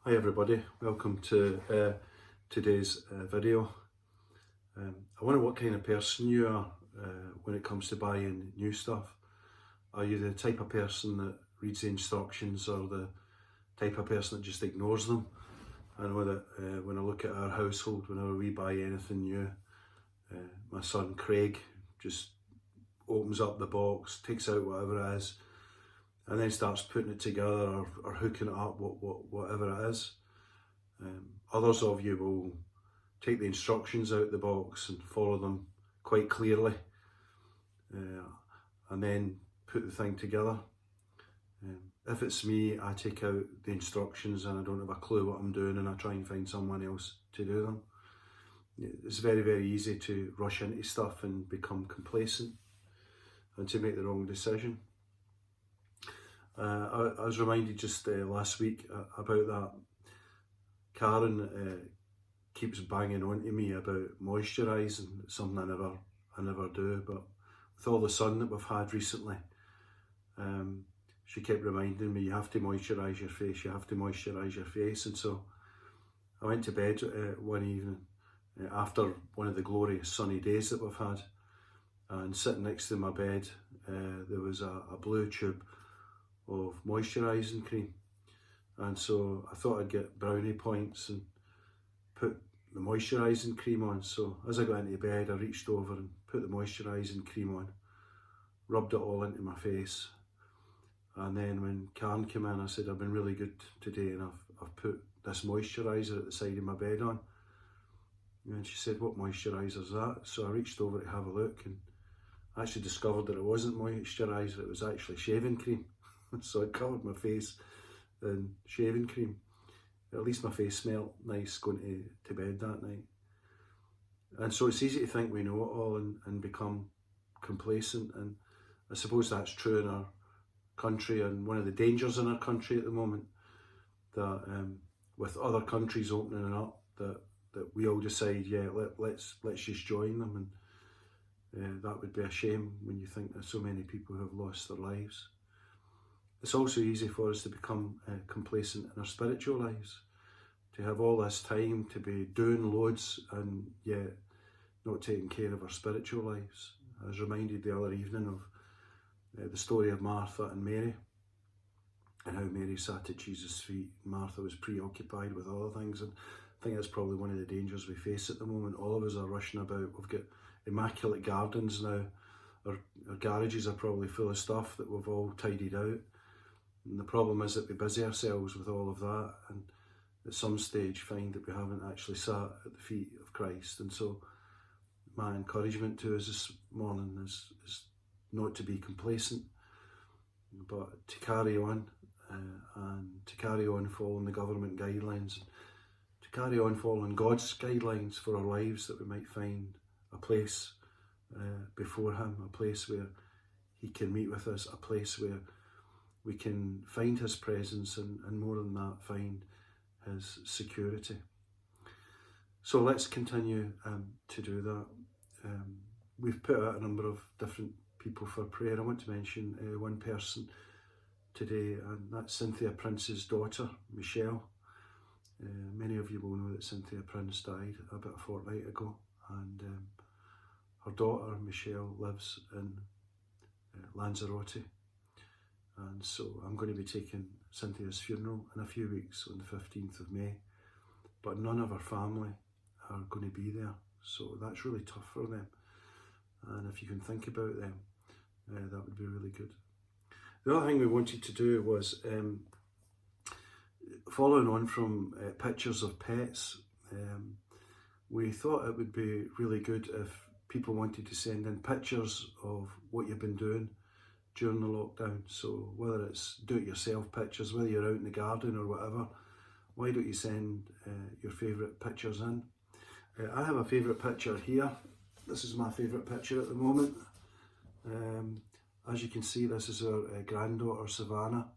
Hi everybody, welcome to today's video. I wonder what kind of person you are when it comes to buying new stuff. Are you the type of person that reads the instructions or the type of person that just ignores them? I know that when I look at our household, whenever we buy anything new, my son Craig just opens up the box, takes out whatever it is, and then starts putting it together or hooking it up, whatever it is. Others of you will take the instructions out the box and follow them quite clearly, and then put the thing together. If it's me, I take out the instructions and I don't have a clue what I'm doing, and I try and find someone else to do them. It's very, very easy to rush into stuff and become complacent and to make the wrong decision. I was reminded just last week about that. Karen keeps banging on to me about moisturising. It's something I never do, but with all the sun that we've had recently, she kept reminding me, you have to moisturise your face, you have to moisturise your face. And so I went to bed one evening after one of the glorious sunny days that we've had, and sitting next to my bed there was a blue tube of moisturising cream. And so I thought I'd get brownie points and put the moisturising cream on. So as I got into bed, I reached over and put the moisturising cream on, rubbed it all into my face. And then when Karen came in, I said, I've been really good today and I've put this moisturiser at the side of my bed on. And she said, what moisturiser is that? So I reached over to have a look and I actually discovered that it wasn't moisturiser, it was actually shaving cream. So I covered my face in shaving cream. At least my face smelled nice going to bed that night. And so it's easy to think we know it all and become complacent, and I suppose that's true in our country, and one of the dangers in our country at the moment, that with other countries opening up, that we all decide, yeah, let's just join them, and that would be a shame when you think there's so many people who have lost their lives. It's also easy for us to become complacent in our spiritual lives, to have all this time to be doing loads and yet not taking care of our spiritual lives. I was reminded the other evening of the story of Martha and Mary, and how Mary sat at Jesus' feet. Martha was preoccupied with other things, and I think that's probably one of the dangers we face at the moment. All of us are rushing about. We've got immaculate gardens now. Our garages are probably full of stuff that we've all tidied out. And the problem is that we busy ourselves with all of that, and at some stage find that we haven't actually sat at the feet of Christ. And so my encouragement to us this morning is not to be complacent, but to carry on and to carry on following the government guidelines, to carry on following God's guidelines for our lives, that we might find a place before Him, a place where He can meet with us, a place where we can find His presence, and more than that, find His security. So let's continue to do that. We've put out a number of different people for prayer. I want to mention one person today, and that's Cynthia Prince's daughter, Michelle. Many of you will know that Cynthia Prince died about a fortnight ago, and her daughter, Michelle, lives in Lanzarote. And so I'm going to be taking Cynthia's funeral in a few weeks on the 15th of May, but none of her family are going to be there, so that's really tough for them. And if you can think about them, that would be really good. The other thing we wanted to do was, following on from pictures of pets, we thought it would be really good if people wanted to send in pictures of what you've been doing during the lockdown. So whether it's do-it-yourself pictures, whether you're out in the garden or whatever, why don't you send your favourite pictures in? I have a favourite picture here. This is my favourite picture at the moment. As you can see, this is our granddaughter Savannah.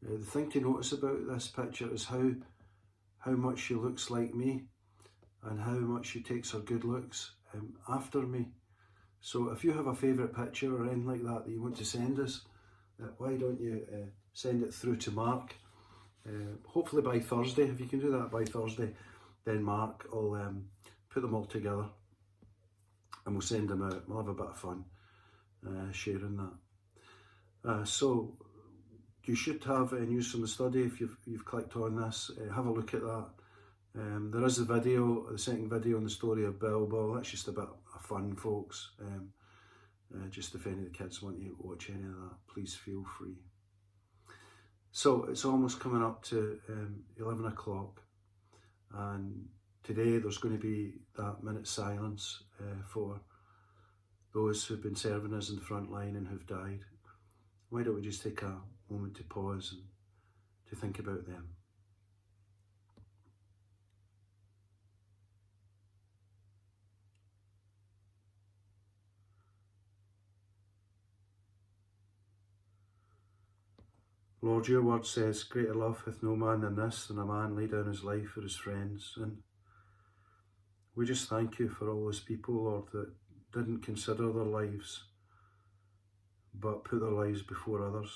The thing to notice about this picture is how much she looks like me, and how much she takes her good looks after me. So if you have a favourite picture or anything like that that you want to send us, why don't you send it through to Mark hopefully by Thursday. If you can do that by Thursday, then Mark will put them all together and we'll send them out. We'll have a bit of fun sharing that. So you should have news from the study if you've clicked on this. Have a look at that. There is a video, the second video on the story of Bilbo. That's just a bit of fun, folks. Just if any of the kids want to watch any of that, please feel free. So it's almost coming up to 11 o'clock, and today there's going to be that minute's silence for those who've been serving us in the front line and who've died. Why don't we just take a moment to pause and to think about them. Lord, your word says, greater love hath no man than this, than a man lay down his life for his friends. And we just thank you for all those people, Lord, that didn't consider their lives, but put their lives before others.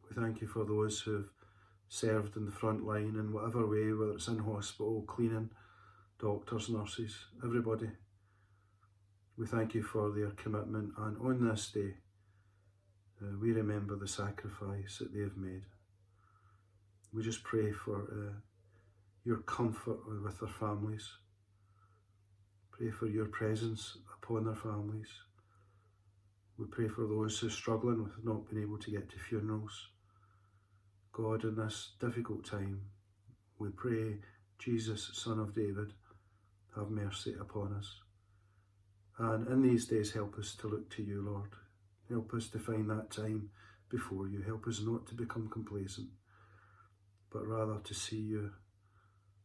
We thank you for those who have served in the front line in whatever way, whether it's in hospital, cleaning, doctors, nurses, everybody. We thank you for their commitment, and on this day, we remember the sacrifice that they have made. We just pray for your comfort with their families. Pray for your presence upon their families. We pray for those who are struggling with not being able to get to funerals. God, in this difficult time, we pray, Jesus, Son of David, have mercy upon us. And in these days, help us to look to you, Lord. Help us to find that time before you. Help us not to become complacent, but rather to see you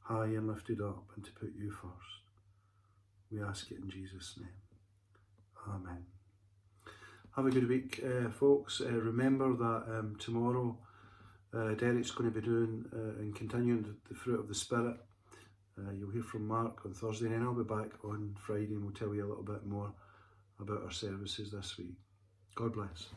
high and lifted up and to put you first. We ask it in Jesus' name. Amen. Have a good week, folks. Remember that tomorrow Derek's going to be doing and continuing the fruit of the Spirit. You'll hear from Mark on Thursday, and then I'll be back on Friday and we'll tell you a little bit more about our services this week. God bless.